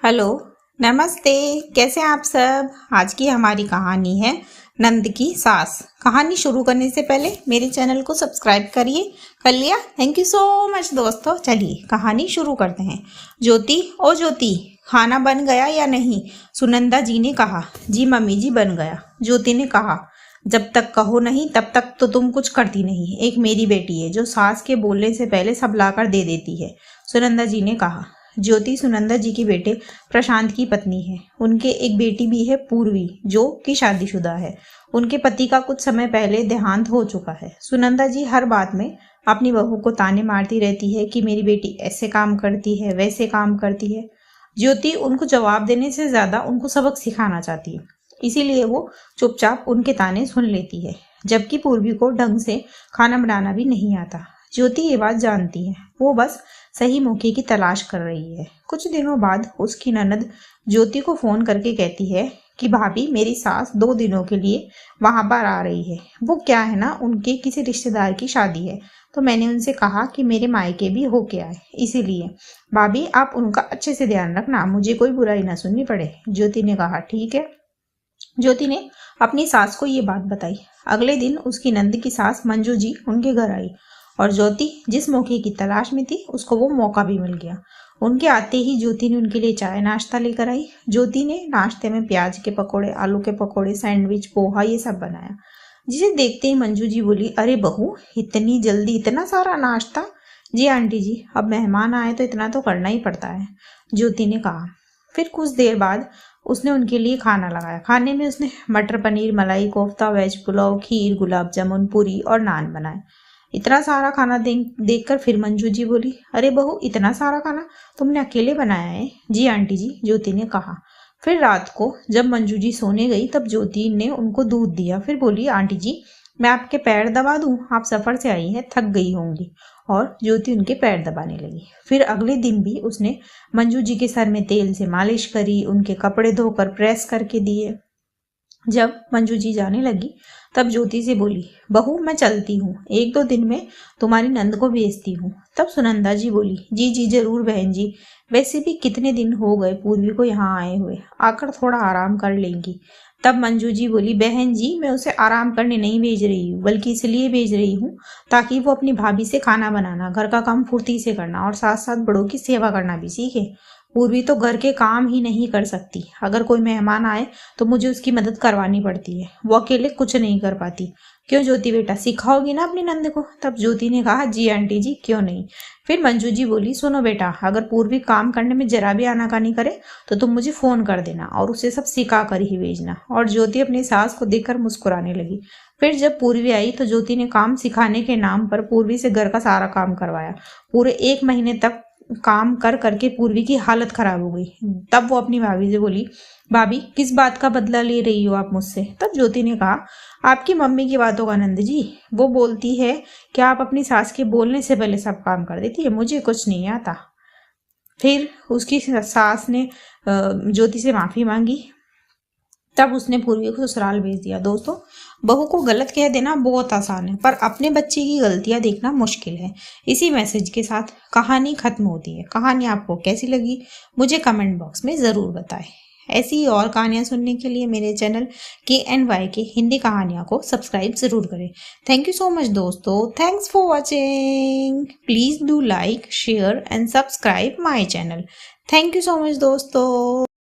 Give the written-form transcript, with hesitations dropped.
Hello, नमस्ते। कैसे हैं आप सब। आज की हमारी कहानी है नंद की सास। कहानी शुरू करने से पहले मेरे चैनल को सब्सक्राइब करिए। कर लिया? थैंक यू सो मच दोस्तों। चलिए कहानी शुरू करते हैं। ज्योति, ओ ज्योति, खाना बन गया या नहीं? सुनंदा जी ने कहा। जी मम्मी जी, बन गया। ज्योति ने कहा, जब तक कहो नहीं तब तक तो तुम कुछ करती नहीं। एक मेरी बेटी है जो सास के बोलने से पहले सब लाकर दे देती है। सुनंदा जी ने कहा। ज्योति सुनंदा जी की बेटे प्रशांत की पत्नी है। उनके एक बेटी भी है, पूर्वी, जो कि शादीशुदा है। उनके पति का कुछ समय पहले देहांत हो चुका है। सुनंदा जी हर बात में अपनी बहू को ताने मारती रहती है कि मेरी बेटी ऐसे काम करती है, वैसे काम करती है। ज्योति उनको जवाब देने से ज्यादा उनको सबक सिखाना चाहती है, इसीलिए वो चुपचाप उनके ताने सुन लेती है। जबकि पूर्वी को ढंग से खाना बनाना भी नहीं आता। ज्योति ये बात जानती है। वो बस सही मौके की तलाश कर रही है। कुछ दिनों बाद उसकी ननद ज्योति को फोन करके कहती है कि भाभी, मेरी सास 2 दिनों के लिए वहां पर आ रही है। वो क्या है ना, उनके किसी रिश्तेदार की शादी है, तो मैंने उनसे कहा कि मेरे मायके भी होके आए, इसीलिए भाभी आप उनका अच्छे से ध्यान रखना, मुझे कोई बुराई ना सुननी पड़े। ज्योति ने कहा, ठीक है। ज्योति ने अपनी सास को ये बात बताई। अगले दिन उसकी नंद की सास मंजू जी उनके घर आई और ज्योति जिस मौके की तलाश में थी उसको वो मौका भी मिल गया। उनके आते ही ज्योति ने उनके लिए चाय नाश्ता लेकर आई। ज्योति ने नाश्ते में प्याज के पकोड़े, आलू के पकोड़े, सैंडविच, पोहा ये सब बनाया, जिसे देखते ही मंजू जी बोली, अरे बहू, इतनी जल्दी इतना सारा नाश्ता? जी आंटी जी, अब मेहमान आए तो इतना तो करना ही पड़ता है, ज्योति ने कहा। फिर कुछ देर बाद उसने उनके लिए खाना लगाया। खाने में उसने मटर पनीर, मलाई कोफ्ता, वेज पुलाव, खीर, गुलाब जामुन, पूरी और नान बनाए। इतना सारा खाना देखकर फिर मंजू जी बोली, अरे बहू, इतना सारा खाना तुमने अकेले बनाया है? जी आंटी जी, ज्योति ने कहा। फिर रात को जब मंजू जी सोने गई तब ज्योति ने उनको दूध दिया। फिर बोली, आंटी जी, मैं आपके पैर दबा दूं? आप सफर से आई हैं, थक गई होंगी। और ज्योति उनके पैर दबाने लगी। फिर अगले दिन भी उसने मंजू जी के सर में तेल से मालिश करी, उनके कपड़े धोकर प्रेस करके दिए। जब मंजू जी जाने लगी तब ज्योति से बोली, बहू मैं चलती हूँ, 1-2 दिन में तुम्हारी नंद को भेजती हूँ। तब सुनंदा जी बोली, जी जी जरूर बहन जी, वैसे भी कितने दिन हो गए पूर्वी को यहाँ आए हुए, आकर थोड़ा आराम कर लेंगी। तब मंजू जी बोली, बहन जी, मैं उसे आराम करने नहीं भेज रही हूँ, बल्कि इसलिए भेज रही हूँ ताकि वो अपनी भाभी से खाना बनाना, घर का काम फुर्ती से करना और साथ साथ बड़ों की सेवा करना भी सीखे। पूर्वी तो घर के काम ही नहीं कर सकती। अगर कोई मेहमान आए तो मुझे उसकी मदद करवानी पड़ती है, वो अकेले कुछ नहीं कर पाती। क्यों ज्योति बेटा, सिखाओगी ना अपनी नंद को? तब ज्योति ने कहा, जी आंटी जी, क्यों नहीं। फिर मंजू जी बोली, सुनो बेटा, अगर पूर्वी काम करने में जरा भी आनाकानी करे तो तुम मुझे फोन कर देना और उसे सब सिखा कर ही भेजना। और ज्योति अपनी सास को देखकर मुस्कुराने लगी। फिर जब पूर्वी आई तो ज्योति ने काम सिखाने के नाम पर पूर्वी से घर का सारा काम करवाया। पूरे 1 महीने तक काम कर करके पूर्वी की हालत खराब हो गई। तब वो अपनी भाभी से बोली, भाभी, किस बात का बदला ले रही हो आप मुझसे? तब ज्योति ने कहा, आपकी मम्मी की बातों का, नंद जी। वो बोलती है कि आप अपनी सास के बोलने से पहले सब काम कर देती है, मुझे कुछ नहीं आता। फिर उसकी सास ने ज्योति से माफी मांगी। तब उसने पूर्वी को ससुराल भेज दिया। दोस्तों, बहू को गलत कह देना बहुत आसान है, पर अपने बच्चे की गलतियां देखना मुश्किल है। इसी मैसेज के साथ कहानी खत्म होती है। कहानी आपको कैसी लगी मुझे कमेंट बॉक्स में ज़रूर बताएं। ऐसी ही और कहानियां सुनने के लिए मेरे चैनल KNY के हिंदी कहानियां को सब्सक्राइब ज़रूर करें। थैंक यू सो मच दोस्तों। Thanks for watching. Please do like, share and subscribe my channel. Thank you so much दोस्तों।